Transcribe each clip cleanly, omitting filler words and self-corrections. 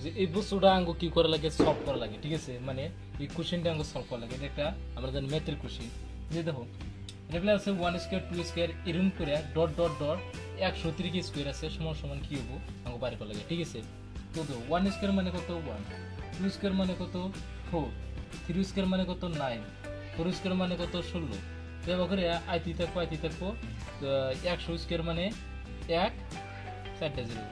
যে এই বস্তুটা আঙ্গ কি করা লাগে, সলভ করা লাগে, ঠিক আছে। মানে এই কোশ্চেনটা আঙ্গ সলভ করা লাগে, এটা একটা আমরা জানি ম্যাথের কোশ্চেন। যে দেখো এটা আছে 1 স্কয়ার 2 স্কয়ার এরকম করে ডট ডট ডট 130 স্কয়ার আছে সমান সমান কি হবো আঙ্গ বাইর করা লাগে, ঠিক আছে। তো 1 স্কয়ার মানে কত 1, 2 স্কয়ার মানে কত 4, 3 স্কয়ার মানে কত 9, 4 স্কয়ার মানে কত 16। তো এবার করে আইতি থাকবো 100 স্কয়ার মানে 1 4টা 0।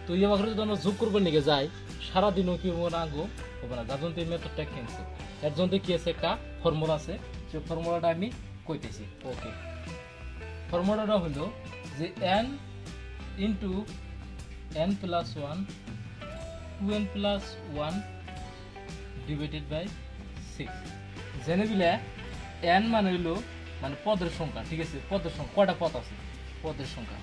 তো এবার করে যদি আমরা যোগ করবো নিকে যাই সারাদিনও কি হবো না আঙ্গো হবে না, যার জন্য এই মেথডটা ক্যান্সেল। এর জন্য কি আছে একটা ফর্মুলা আছে, সেই ফর্মুলাটা আমি কইতেছি। ওকে, ফর্মুলাটা হলো যে n into n plus 1 2n plus 1 divided by 6। জেনে দিলে n মানে হইলো মানে পদের সংখ্যা, ঠিক আছে। পদের সংখ্যা কয়টা পদ আছে, পদের সংখ্যা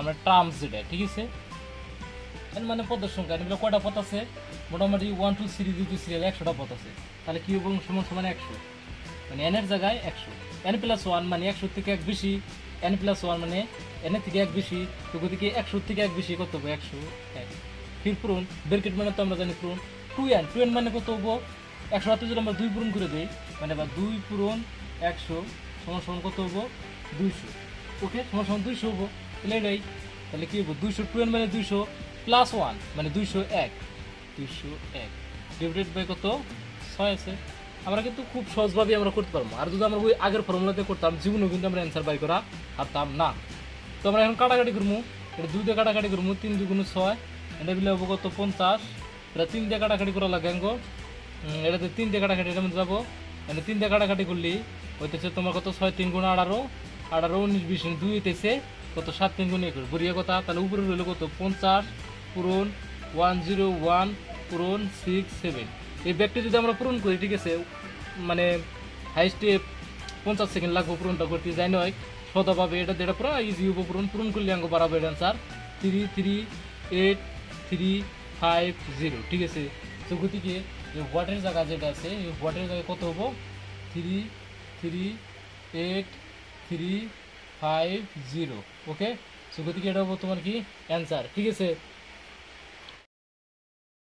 আমরা টার্মস যেটা, ঠিক আছে। n মানে পদের সংখ্যা, এগুলো কয়টা পদ আছে মোটামুটি 1 2 3 2 2 3 100টা পদ আছে। তাহলে কি হবে সমান সমান 100, মানে n এর জায়গায় 100। n প্লাস 1 মানে 100 থেকে 1 বেশি, n প্লাস 1 মানে n এর থেকে 1 বেশি, তো গতিকে 100 থেকে 1 বেশি কত হবে 101। ফির পূরণ ব্র্যাকেট মানে তো আমরা জানি পূরণ 2n মানে কত হবো 100 হাতে যদি আমরা 2 পূরণ করে দেই মানে বা 2 পূরণ 100 সমান সমান কত হবো 200। ওকে, সমান সমান 200 হবো। তাহলে এটাই, তাহলে কি হবো 200 2n মানে 200 প্লাস 1 মানে 201 ডিভাইডেড বাই কত 6 আছে। আমরা কিন্তু খুব সহজভাবে আমরা করতে পারবো। আর যদি আমরা ওই আগের ফর্মুলাতে করতাম জীবনেও কিন্তু আমরা অ্যান্সার বাই করা পারতাম না। তো আমরা এখন কাটাকাটি করবো, এটা 2 দিয়ে কাটাকাটি করবো, 3 2 6 এটা বিলে হবো কত 50। এটা 3 দিয়ে কাটাকাটি করা লাগে আঙ্গো, এটাতে 3 দিয়ে কাটাকাটি এটা মধ্যে যাবো, মানে 3 দিয়ে কাটাকাটি করলি হইতেছে তোমার কত 6 3 গুণ 18 18 19 20 2 হইতেছে কত 7 3 গুণ 21 বড়িয়া কথা। তাহলে উপরে রইলো কত 50 পূরণ 101 পূরণ 6 7। এই ব্যাগটি যদি আমরা পূরণ করি, ঠিক আছে, মানে হাইস্টে 50 সেকেন্ড লাগবে পূরণটা করতে, যাই নয় শতভাবে এটা যেটা পুরো ইজি হবো। পূরণ করলে আঙ্গ বাড়াবো এটা অ্যান্সার 338 350, ঠিক আছে। তো গতিকে এই ওয়াটের জায়গা যেটা আছে এই ওয়াটের জায়গায় কত হবো 338 350। ওকে, সো গতিকে এটা হবো তোমার কি অ্যান্সার, ঠিক আছে।